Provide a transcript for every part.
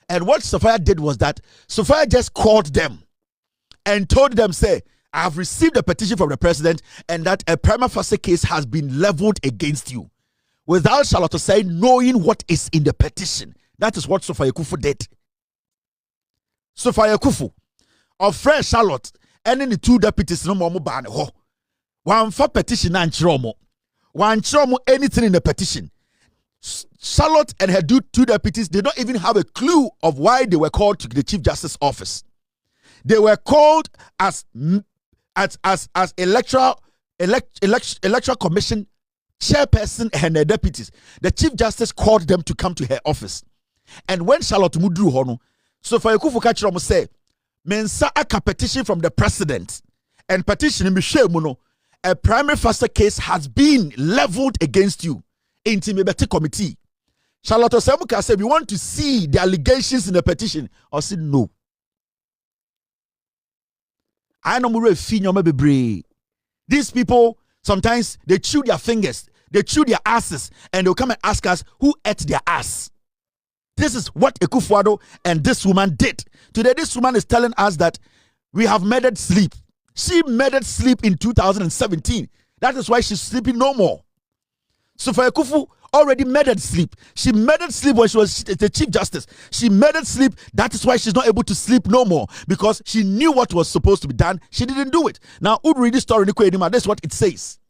And what Sophia did was that Sophia just called them and told them, say, I have received a petition from the president and that a prima facie case has been leveled against you. Without Charlotte Osei knowing what is in the petition. That is what Sophia Kufu did. Sophia Kufu of Fred Charlotte and the two deputies no more ban ho. One for petition and chromo. One chromo anything in the petition. Charlotte and her two deputies did not even have a clue of why they were called to the Chief Justice office. They were called as electoral commission chairperson and their deputies. The Chief Justice called them to come to her office. And when Charlotte Mudru Hono, so for Ekufu Kachiromo say, Mensa aka petition from the president and petition Muno, a primary facie case has been leveled against you. Intimate committee. Charlotte Osemuka said, we want to see the allegations in the petition. I said, no. I know more Afenyo. These people, sometimes they chew their fingers, they chew their asses, and they'll come and ask us who ate their ass. This is what Ekufuado and this woman did. Today, this woman is telling us that we have murdered sleep. She murdered sleep in 2017. That is why she's sleeping no more. So for Ekufu, already murdered sleep. She murdered sleep when she was the Chief Justice. She murdered sleep. That is why she's not able to sleep no more. Because she knew what was supposed to be done. She didn't do it. Now, who read this story? This is what it says.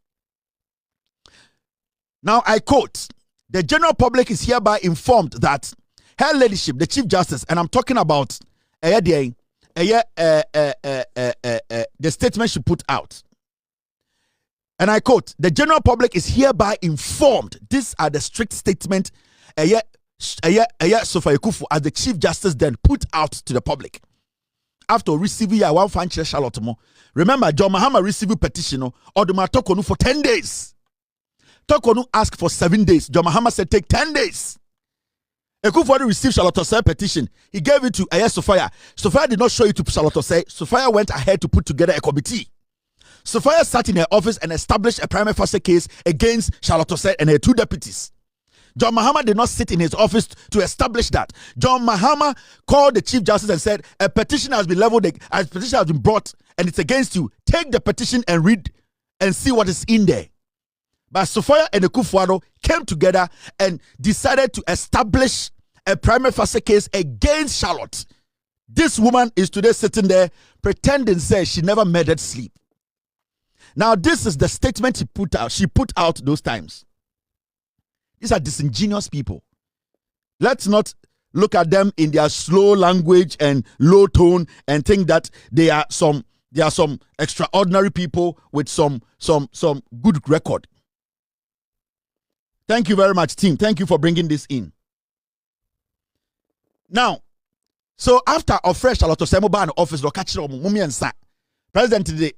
Now, I quote, the general public is hereby informed that her ladyship, the Chief Justice, and I'm talking about the statement she put out. And I quote, the general public is hereby informed. These are the strict statement Sophia Kufu as the Chief Justice then put out to the public. After receiving a one fan Charlotte Mo. Remember, John Mahama received a petition or the Torkornoo for 10 days. Torkornoo asked for 7 days. John Mahama said take 10 days. Ekufuado received Charlotte Osei petition. He gave it to Sophia. Sophia did not show it to Charlotte Osei. Sophia went ahead to put together a committee. Sophia sat in her office and established a primary facie case against Charlotte Osei and her two deputies. John Mahama did not sit in his office to establish that. John Mahama called the Chief Justice and said, a petition has been leveled, a petition has been brought, and it's against you. Take the petition and read and see what is in there. But Sophia and Ekufuado came together and decided to establish a primary facie case against Charlotte. This woman is today sitting there pretending say she never murdered sleep. Now, this is the statement she put out those times. These are disingenuous people. Let's not look at them in their slow language and low tone and think that they are some extraordinary people with some good record. Thank you very much, team. Thank you for bringing this in. Now, so after a fresh Charlotte Osei ban office, President today,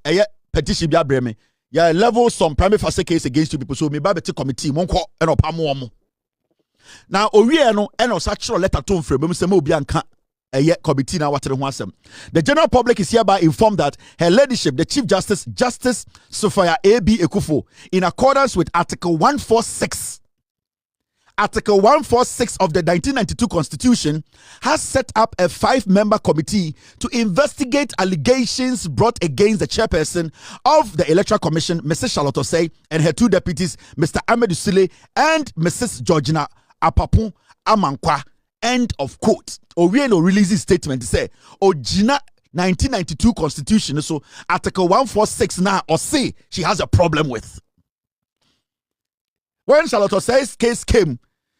petition be abreme. Ya level some primary facie case against you people. So me ba beti committee monko eno pamo omo. Now owie no eno sa letter to mfre bem se ma obi anka committee na watere ho asem. The general public is hereby informed that her ladyship, the Chief Justice, Justice Sophia A.B. Ekufu, in accordance with Article 146 Article 146 of the 1992 Constitution, has set up a 5-member committee to investigate allegations brought against the chairperson of the Electoral Commission, Mrs. Charlotte Osei, and her two deputies, Mr. Ahmed Sule and Mrs. Georgina Apapun Amankwa. End of quote. Owieno releases statement to say, Ojina 1992 Constitution, so Article 146 now, or say she has a problem with. When Charlotte Osei's case came,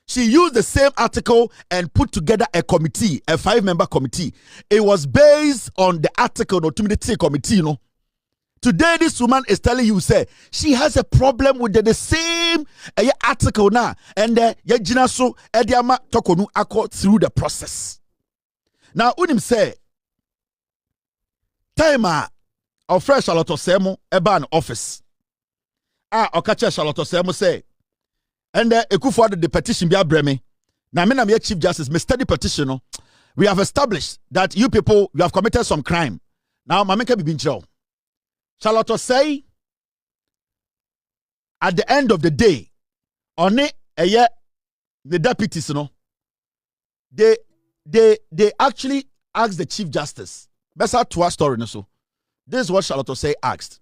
she used the same article and put together a committee, a 5-member committee. It was based on the article, no, to the committee, you know. Today, this woman is telling you, say, she has a problem with the same article now. And Yajina so Ediama Torkornoo accord through the process. Now, Unim say, Timer of fresh Charlotte Osei Eban office. Okacha Charlotte Osei say, and Ekufuado the petition be abreme. Now, me Chief Justice, me study petition. We have established that you people, you have committed some crime. Now, Mameka be bincho. Charlotte Osei, at the end of the day, on the deputies, they they actually asked the Chief Justice. Besa to our story, so this is what Charlotte Osei asked.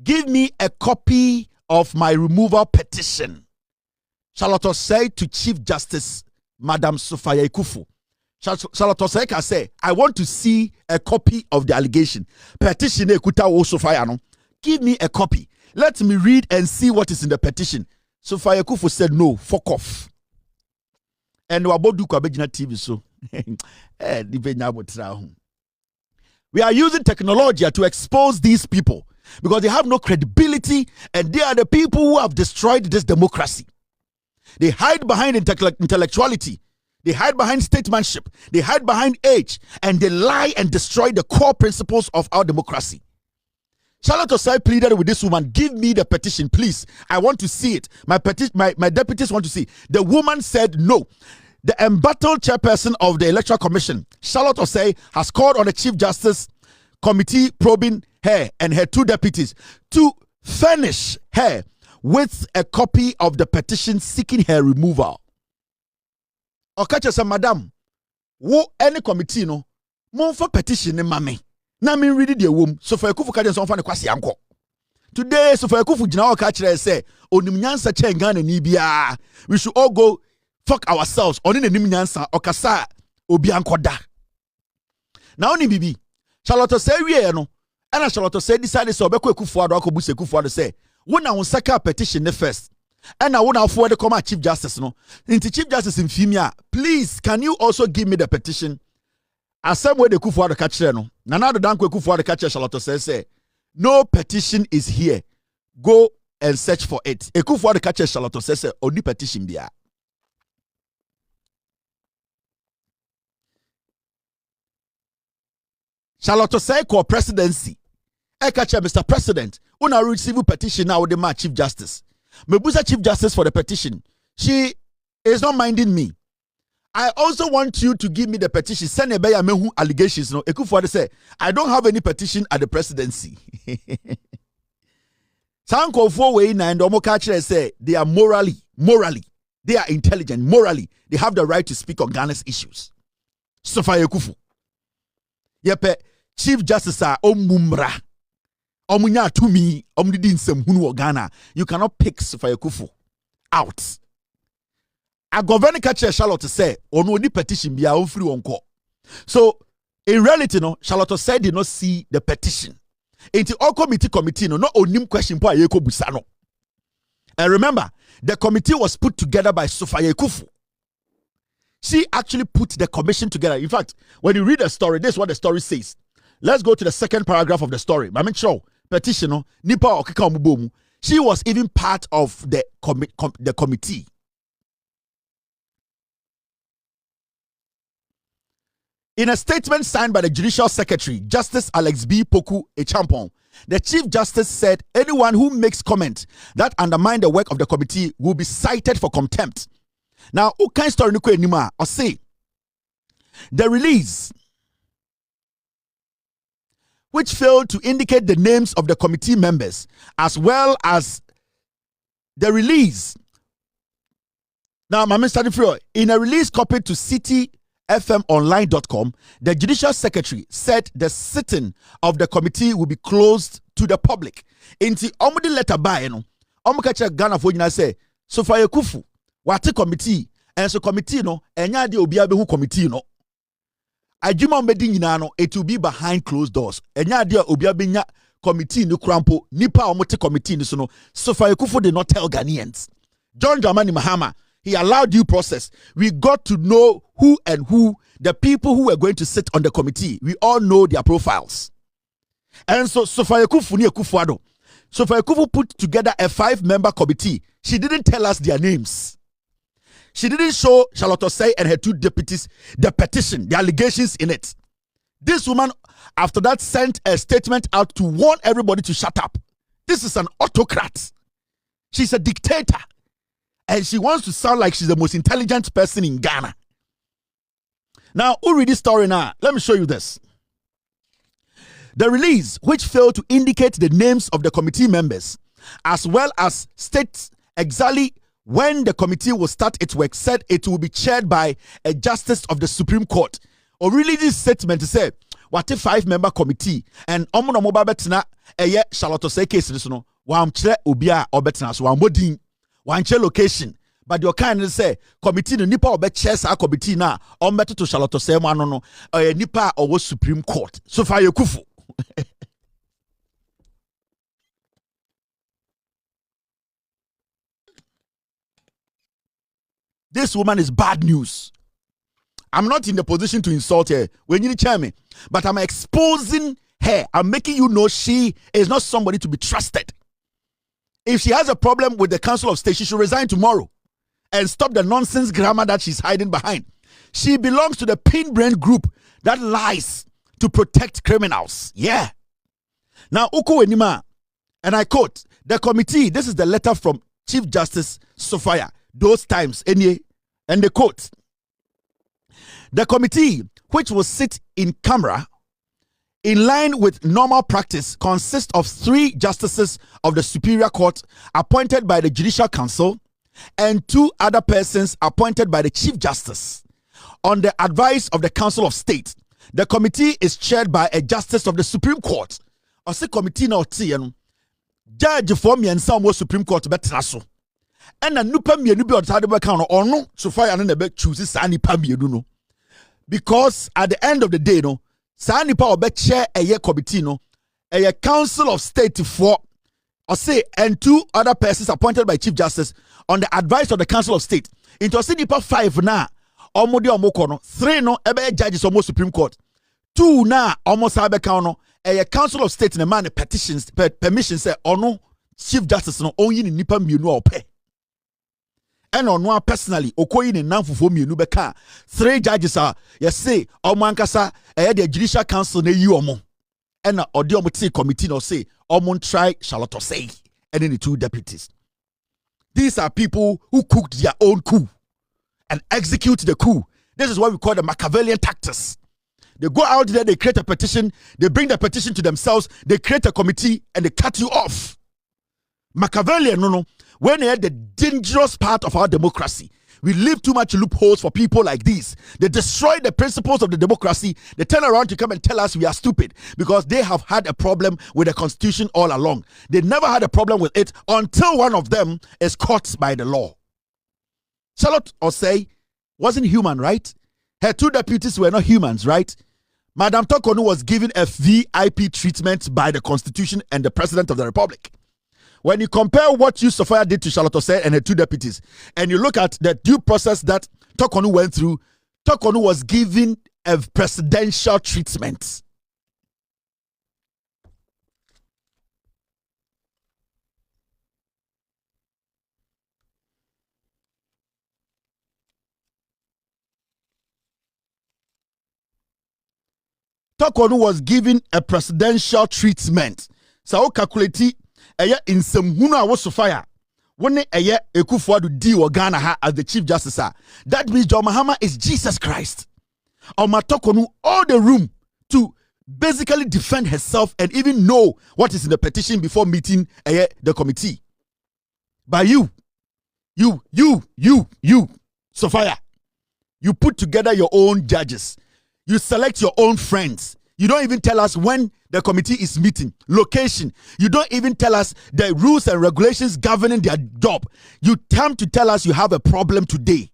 Give me a copy of my removal petition. Charlotte Osei to Chief Justice Madam Sophia Ekufu. Charlotte Osei can say, I want to see a copy of the allegation. Petition Ekuta wo Sophia no. Give me a copy. Let me read and see what is in the petition. Sophia Ekufu said, no, fuck off. And wabodu kwa bejina TV so. We are using technology to expose these people because they have no credibility and they are the people who have destroyed this democracy. They hide behind intellectuality. They hide behind statesmanship. They hide behind age. And they lie and destroy the core principles of our democracy. Charlotte Osei pleaded with this woman, give me the petition, please. I want to see it. My deputies want to see it. The woman said no. The embattled chairperson of the Electoral Commission, Charlotte Osei, has called on the Chief Justice Committee probing her and her two deputies to furnish her with a copy of the petition seeking her removal. Okache say, madam, wo any committee no, mo for petition ni mame. Na me read the wom. Sophia Ekufu kaje so fa ne kwase anko. Today Sophia Ekufu gina o ka kire say onim nyansa chen Ghana ni bia. We should all go fuck ourselves. Oni ne nim nyansa okasa obi ankoda. Na oni bibi. Charlotte Osei wie no. Ana Charlotte Osei decide say obekọ Ekufu ado akobu se Ekufu ado say, "Wo na won saka petition ne first." And now when I forward the Chief Justice, no, into Chief Justice in Femia, please, can you also give me the petition? As some way the Kufu the catcher, no, now the Danko Kufu the catcher, Charlotte say, no petition is here. Go and search for it. A Kufu the catcher, Charlotte says, only petition there. Charlotte say, call presidency. I catch Mr. President. When I receive a petition now with the Chief Justice. Mebusa Chief Justice for the petition. She is not minding me. I also want you to give me the petition. Send a beya mehu allegations. No, Ekufuade say, I don't have any petition at the presidency. Sanko for way na and Omokachi say they are morally, they are intelligent, morally, they have the right to speak on Ghana's issues. Sophia Ekufu. Yepe Chief Justice Omumra. Omunya to me, omdidin sem hunu Ghana. You cannot pick Sophia Ekufu out. A governor catcher Charlotte say, or no petition be a free on call. So in reality, no, Charlotte said did not see the petition. Into all committee no, not onim question po ayeko busano. And remember, the committee was put together by Sophia Ekufu. She actually put the commission together. In fact, when you read the story, this is what the story says. Let's go to the second paragraph of the story. I mean, sure, petition, no, nipa okika omubomu. She was even part of the committee. In a statement signed by the Judicial Secretary, Justice Alex B. Poku Echampong, the Chief Justice said anyone who makes comment that undermine the work of the committee will be cited for contempt. Now, who can story nuko enima or say the release, which failed to indicate the names of the committee members, as well as the release. Now, my Mr. in a release copied to cityfmonline.com, the Judicial Secretary said the sitting of the committee will be closed to the public. Inti omudi letter by no, omukacha Ghana for you say, Sophia Ekufu, wate committee, and so committee no, enya de obi abehu committee no. Ajuma mbedi nyina no, it will be behind closed doors. Enya de obi abenya committee no krampo, nipa omote committee no so no. Sophia Ekufu did not tell Ghanaians. John Dramani Mahama, he allowed due process. We got to know who the people who were going to sit on the committee. We all know their profiles. And so Sophia Ekufu ni Ekufuado. Sophia Ekufu put together a 5-member committee. She didn't tell us their names. She didn't show Charlotte Osei and her 2 deputies the petition, the allegations in it. This woman, after that, sent a statement out to warn everybody to shut up. This is an autocrat. She's a dictator. And she wants to sound like she's the most intelligent person in Ghana. Now, who read this story now? Let me show you this. The release, which failed to indicate the names of the committee members, as well as states exactly when the committee will start its work, said it will be chaired by a justice of the Supreme Court. Or really this statement to say, what a 5-member committee and omo betna eye Charlotte Osei case this no wan kire obia obetna so wan bodin wan kire location but the kind say committee no nipa obe chair sa committee na ombeto to Charlotte Osei mo ano no nipa owo Supreme Court Sophia Kufu. This woman is bad news. I'm not in the position to insult her when you tell me, but I'm exposing her. I'm making you know she is not somebody to be trusted. If she has a problem with the Council of State, she should resign tomorrow and stop the nonsense grammar that she's hiding behind. She belongs to the pin brain group that lies to protect criminals. Yeah. Now, Uko Enima, and I quote, the committee, this is the letter from Chief Justice Sophia, those times, and the quote, the committee, which will sit in camera, in line with normal practice, consists of 3 justices of the Superior Court appointed by the Judicial Council and 2 other persons appointed by the Chief Justice. On the advice of the Council of State, the committee is chaired by a justice of the Supreme Court. Or say committee na oti judge for me and some Supreme Court betra so. And a nupa mienu bi otade be kan no ono so fire no na be choose sa nipa mienu no. Because at the end of the day, no, saa nipa obe chair a committee no, a Council of State for, or say, and 2 other persons appointed by Chief Justice on the advice of the Council of State. Into say nipa 5 na, omodi omoko no, 3 no, ebe judges almost Supreme Court, 2 na, almost abe no, a Council of State na man petitions, permission say, ono, Chief Justice no, only ni nipa mienu ope. And on one personally, Okoyi in Namfufu mienu beka 3 judges are say Omankasa the Judicial Council ne you omo. And odi omo committee no say omon try Charlotte Osei and then the 2 deputies. These are people who cooked their own coup and execute the coup. This is what we call the Machiavellian tactics. They go out there, they create a petition, they bring the petition to themselves, they create a committee and they cut you off. Machiavellian, no. When they had the dangerous part of our democracy, we leave too much loopholes for people like these. They destroy the principles of the democracy. They turn around to come and tell us we are stupid because they have had a problem with the constitution all along. They never had a problem with it until one of them is caught by the law. Charlotte Osei wasn't human, right? Her 2 deputies were not humans, right? Madam Torkornoo was given a VIP treatment by the Constitution and the President of the Republic. When you compare what Sophia did to Charlotte Osei and her 2 deputies, and you look at the due process that Torkornoo went through, Torkornoo was given a presidential treatment. Torkornoo was given a presidential treatment. So calculate in some huna was Sophia. When eye Ekufuado di Ghana ha as the Chief Justice. That means John Mahama is Jesus Christ. Torkornoo all the room to basically defend herself and even know what is in the petition before meeting the committee. By you, Sophia, you put together your own judges. You select your own friends. You don't even tell us when the committee is meeting, location. You don't even tell us the rules and regulations governing their job. You come to tell us you have a problem today.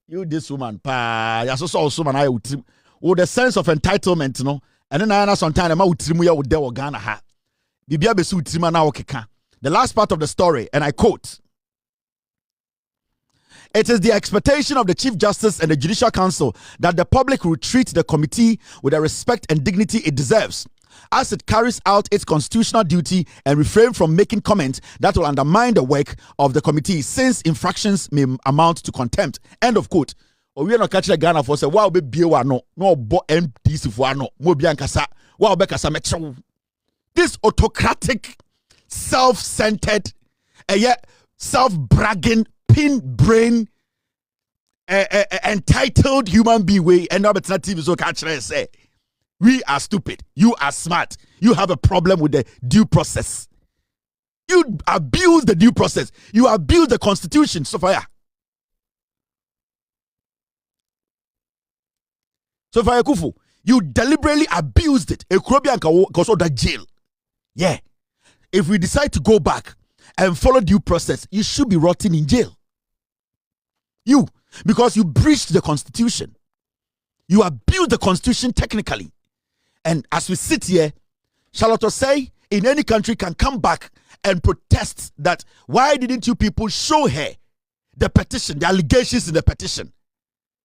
You this woman, you also woman I would with the sense of entitlement, you know. And then I sometimes I would trim you with the Ghana ha. Bibia besu trima na okeka. The last part of the story, and I quote. It is the expectation of the Chief Justice and the Judicial Council that the public will treat the committee with the respect and dignity it deserves, as it carries out its constitutional duty and refrain from making comments that will undermine the work of the committee, since infractions may amount to contempt. End of quote. We are not catching Ghana for say, wow, be no bo MPs for no, mo biankasa, wow, be kasa metro. This autocratic, self-centered, self-bragging, pin-brain, entitled human being way, and now it's not TV so catch say, we are stupid, you are smart, you have a problem with the due process. You abuse the due process. You abuse the constitution, Sophia. Sophia Kufu, you deliberately abused it. Ekrobian goes to jail. Yeah. If we decide to go back and follow due process, you should be rotting in jail. You, because you breached the constitution. You abused the constitution technically. And as we sit here, Charlotte say in any country can come back and protest that why didn't you people show her the petition, the allegations in the petition?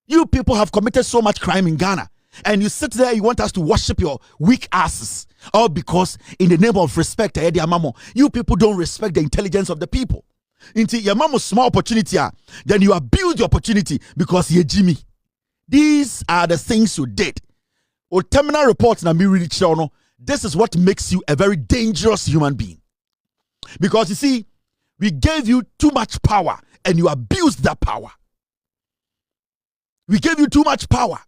You people have committed so much crime in Ghana, and you sit there, you want us to worship your weak asses, all because in the name of respect, you people don't respect the intelligence of the people. Into your mama's small opportunity, then you abuse the opportunity because you're Jimmy. These are the things you did. Or terminal reports na me really channel. This is what makes you a very dangerous human being. Because you see, we gave you too much power and you abused that power. We gave you too much power.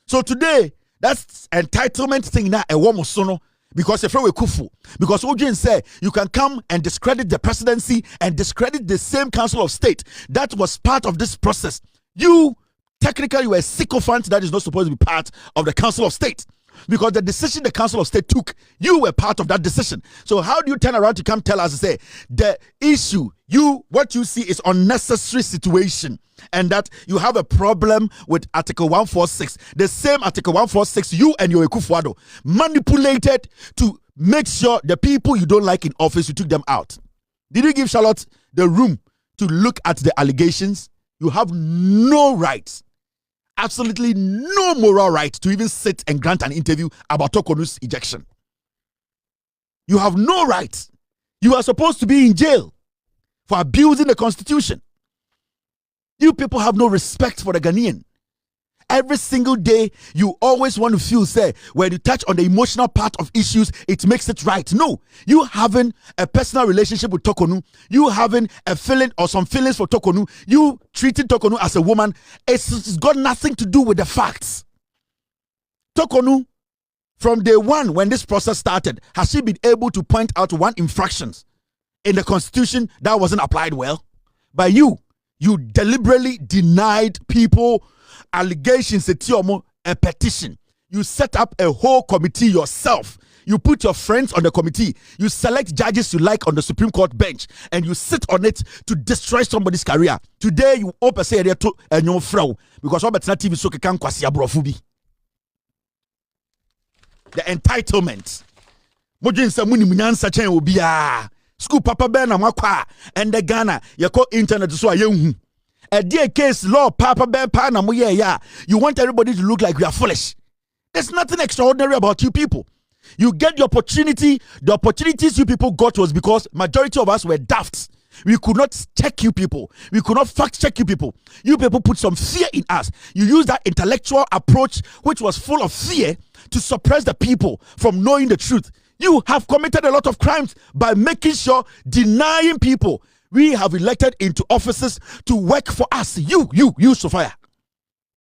So today, that's entitlement thing now a woman sono because if we kufu. Because Ojin said you can come and discredit the presidency and discredit the same Council of State that was part of this process. You technically were a sycophant that is not supposed to be part of the Council of State. Because the decision the Council of State took, you were part of that decision. So how do you turn around to come tell us and say the issue, what you see is unnecessary situation and that you have a problem with Article 146. The same Article 146 you and your Ekufuado manipulated to make sure the people you don't like in office, you took them out. Did you give Charlotte the room to look at the allegations? You have no rights. Absolutely no moral right to even sit and grant an interview about Torkornoo's ejection. You have no right. You are supposed to be in jail for abusing the constitution. You people have no respect for the Ghanaian. Every single day, you always want to feel, say, when you touch on the emotional part of issues, it makes it right. No, you having a personal relationship with Torkornoo, you having a feeling or some feelings for Torkornoo, you treating Torkornoo as a woman, it's got nothing to do with the facts. Torkornoo, from day one when this process started, has she been able to point out one infractions in the constitution that wasn't applied well? By you deliberately denied people allegations, a petition. You set up a whole committee yourself. You put your friends on the committee. You select judges you like on the Supreme Court bench and you sit on it to destroy somebody's career. Today you open say to a new frow because what better TV so can kwasi abrofubi. The entitlement. Mojin samuni munyansa chen obia. School papa ben na makwa and the Ghana yako internet so ayenhu. A dear case law, Papa Bear Pana, you want everybody to look like we are foolish. There's nothing extraordinary about you people. You get the opportunity. The opportunities you people got was because majority of us were daft. We could not check you people. We could not fact check you people. You people put some fear in us. You use that intellectual approach, which was full of fear, to suppress the people from knowing the truth. You have committed a lot of crimes by making sure, denying people we have elected into offices to work for us. You, Sophia.